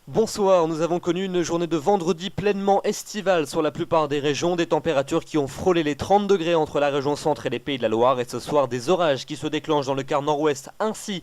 Bonsoir, nous avons connu une journée de vendredi pleinement estivale sur la plupart des régions, des températures qui ont frôlé les 30 degrés entre la région centre et les Pays de la Loire, et ce soir des orages qui se déclenchent dans le quart nord-ouest ainsi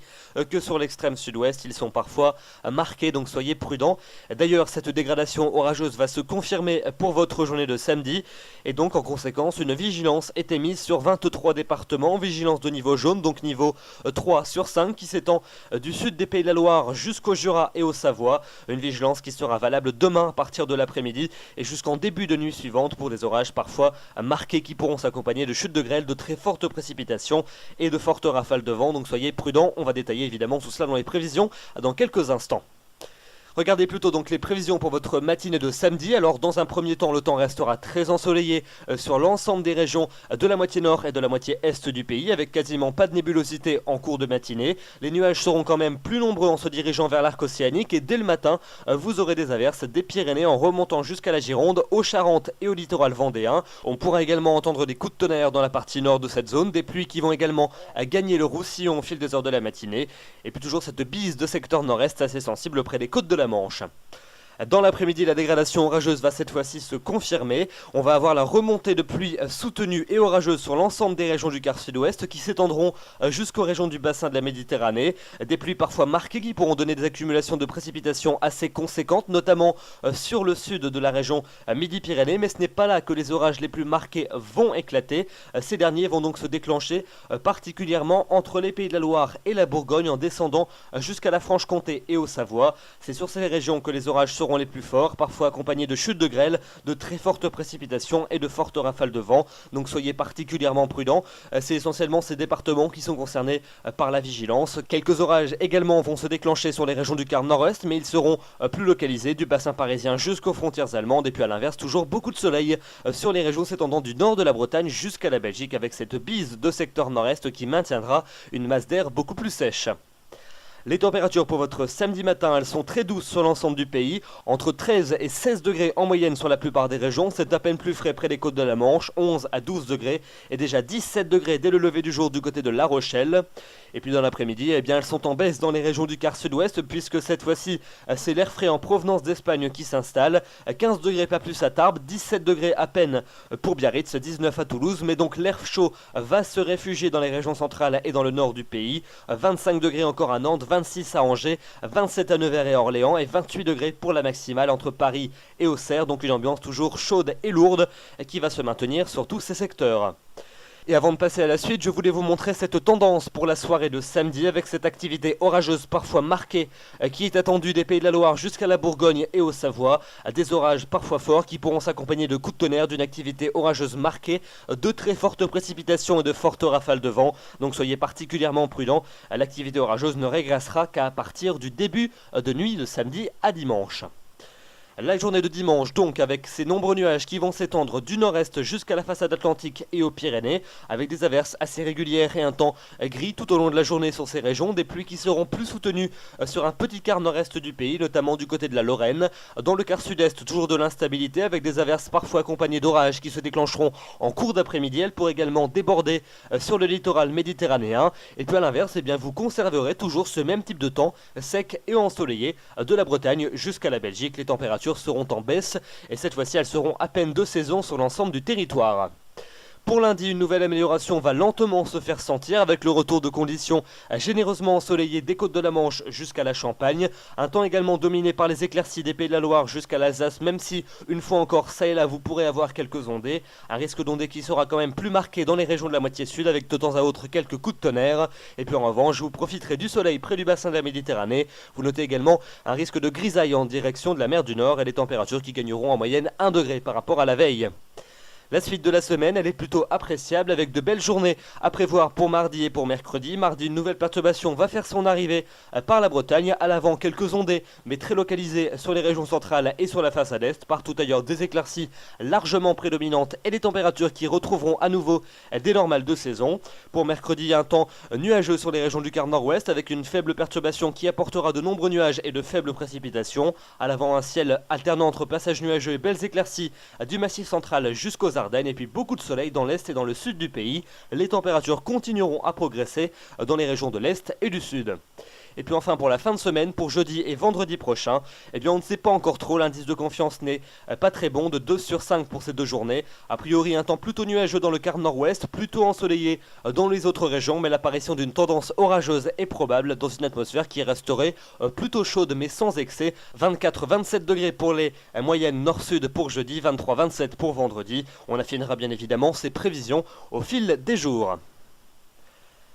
que sur l'extrême sud-ouest. Ils sont parfois marqués, donc soyez prudents. D'ailleurs, cette dégradation orageuse va se confirmer pour votre journée de samedi, et donc en conséquence, une vigilance est émise sur 23 départements, vigilance de niveau jaune, donc niveau 3 sur 5, qui s'étend du sud des Pays de la Loire jusqu'au Jura et au Savoie. Une vigilance qui sera valable demain à partir de l'après-midi et jusqu'en début de nuit suivante pour des orages parfois marqués qui pourront s'accompagner de chutes de grêle, de très fortes précipitations et de fortes rafales de vent. Donc soyez prudents, on va détailler évidemment tout cela dans les prévisions dans quelques instants. Regardez plutôt donc les prévisions pour votre matinée de samedi. Alors dans un premier temps, le temps restera très ensoleillé sur l'ensemble des régions de la moitié nord et de la moitié est du pays, avec quasiment pas de nébulosité en cours de matinée. Les nuages seront quand même plus nombreux en se dirigeant vers l'arc océanique et dès le matin, vous aurez des averses des Pyrénées en remontant jusqu'à la Gironde, aux Charentes et au littoral vendéen. On pourra également entendre des coups de tonnerre dans la partie nord de cette zone, des pluies qui vont également gagner le Roussillon au fil des heures de la matinée. Et puis toujours cette bise de secteur nord-est assez sensible près des côtes de la Manche. Dans l'après-midi, la dégradation orageuse va cette fois-ci se confirmer. On va avoir la remontée de pluie soutenue et orageuse sur l'ensemble des régions du quart sud-ouest qui s'étendront jusqu'aux régions du bassin de la Méditerranée. Des pluies parfois marquées qui pourront donner des accumulations de précipitations assez conséquentes, notamment sur le sud de la région Midi-Pyrénées. Mais ce n'est pas là que les orages les plus marqués vont éclater. Ces derniers vont donc se déclencher particulièrement entre les Pays de la Loire et la Bourgogne en descendant jusqu'à la Franche-Comté et au Savoie. C'est sur ces régions que les orages seront les plus forts, parfois accompagnés de chutes de grêle, de très fortes précipitations et de fortes rafales de vent. Donc soyez particulièrement prudents. C'est essentiellement ces départements qui sont concernés par la vigilance. Quelques orages également vont se déclencher sur les régions du quart nord-est, mais ils seront plus localisés du bassin parisien jusqu'aux frontières allemandes. Et puis à l'inverse, toujours beaucoup de soleil sur les régions s'étendant du nord de la Bretagne jusqu'à la Belgique, avec cette bise de secteur nord-est qui maintiendra une masse d'air beaucoup plus sèche. Les températures pour votre samedi matin, elles sont très douces sur l'ensemble du pays, entre 13 et 16 degrés en moyenne sur la plupart des régions. C'est à peine plus frais près des côtes de la Manche, 11 à 12 degrés et déjà 17 degrés dès le lever du jour du côté de La Rochelle. Et puis dans l'après-midi, eh bien, elles sont en baisse dans les régions du quart sud-ouest puisque cette fois-ci, c'est l'air frais en provenance d'Espagne qui s'installe. 15 degrés pas plus à Tarbes, 17 degrés à peine pour Biarritz, 19 à Toulouse. Mais donc l'air chaud va se réfugier dans les régions centrales et dans le nord du pays. 25 degrés encore à Nantes, 26 à Angers, 27 à Nevers et Orléans et 28 degrés pour la maximale entre Paris et Auxerre. Donc une ambiance toujours chaude et lourde qui va se maintenir sur tous ces secteurs. Et avant de passer à la suite, je voulais vous montrer cette tendance pour la soirée de samedi avec cette activité orageuse parfois marquée qui est attendue des Pays de la Loire jusqu'à la Bourgogne et au Savoie. Des orages parfois forts qui pourront s'accompagner de coups de tonnerre, d'une activité orageuse marquée, de très fortes précipitations et de fortes rafales de vent. Donc soyez particulièrement prudents, l'activité orageuse ne régressera qu'à partir du début de nuit de samedi à dimanche. La journée de dimanche donc avec ces nombreux nuages qui vont s'étendre du nord-est jusqu'à la façade atlantique et aux Pyrénées avec des averses assez régulières et un temps gris tout au long de la journée sur ces régions, des pluies qui seront plus soutenues sur un petit quart nord-est du pays, notamment du côté de la Lorraine. Dans le quart sud-est, toujours de l'instabilité avec des averses parfois accompagnées d'orages qui se déclencheront en cours d'après-midi. Elles pourraient également déborder sur le littoral méditerranéen. Et puis à l'inverse, eh bien, vous conserverez toujours ce même type de temps sec et ensoleillé de la Bretagne jusqu'à la Belgique. Les températures seront en baisse et cette fois-ci elles seront à peine de saison sur l'ensemble du territoire. Pour lundi, une nouvelle amélioration va lentement se faire sentir avec le retour de conditions généreusement ensoleillées des côtes de la Manche jusqu'à la Champagne. Un temps également dominé par les éclaircies des Pays de la Loire jusqu'à l'Alsace, même si, une fois encore, ça et là, vous pourrez avoir quelques ondées. Un risque d'ondées qui sera quand même plus marqué dans les régions de la moitié sud avec de temps à autre quelques coups de tonnerre. Et puis en revanche, vous profiterez du soleil près du bassin de la Méditerranée. Vous notez également un risque de grisaille en direction de la mer du Nord et des températures qui gagneront en moyenne 1 degré par rapport à la veille. La suite de la semaine, elle est plutôt appréciable avec de belles journées à prévoir pour mardi et pour mercredi. Mardi, une nouvelle perturbation va faire son arrivée par la Bretagne. À l'avant, quelques ondées, mais très localisées sur les régions centrales et sur la façade est. Partout ailleurs, des éclaircies largement prédominantes et des températures qui retrouveront à nouveau des normales de saison. Pour mercredi, un temps nuageux sur les régions du quart nord-ouest avec une faible perturbation qui apportera de nombreux nuages et de faibles précipitations. À l'avant, un ciel alternant entre passages nuageux et belles éclaircies du massif central jusqu'aux Ardennes et puis beaucoup de soleil dans l'est et dans le sud du pays. Les températures continueront à progresser dans les régions de l'est et du sud. Et puis enfin pour la fin de semaine, pour jeudi et vendredi prochain, eh bien on ne sait pas encore trop, l'indice de confiance n'est pas très bon, de 2 sur 5 pour ces deux journées. A priori un temps plutôt nuageux dans le quart nord-ouest, plutôt ensoleillé dans les autres régions, mais l'apparition d'une tendance orageuse est probable dans une atmosphère qui resterait plutôt chaude mais sans excès. 24-27 degrés pour les moyennes nord-sud pour jeudi, 23-27 pour vendredi. On affinera bien évidemment ces prévisions au fil des jours.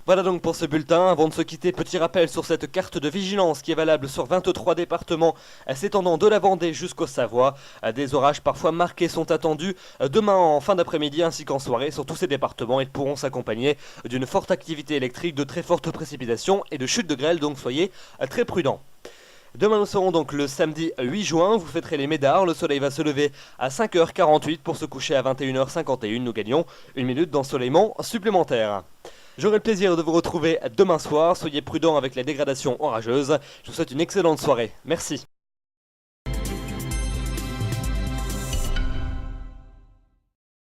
Voilà donc pour ce bulletin. Avant de se quitter, petit rappel sur cette carte de vigilance qui est valable sur 23 départements s'étendant de la Vendée jusqu'au Savoie. Des orages parfois marqués sont attendus demain en fin d'après-midi ainsi qu'en soirée sur tous ces départements. Ils pourront s'accompagner d'une forte activité électrique, de très fortes précipitations et de chutes de grêle, donc soyez très prudents. Demain nous serons donc le samedi 8 juin, vous fêterez les Médards, le soleil va se lever à 5h48 pour se coucher à 21h51, nous gagnons une minute d'ensoleillement supplémentaire. J'aurai le plaisir de vous retrouver demain soir, soyez prudents avec la dégradation orageuse, je vous souhaite une excellente soirée, merci.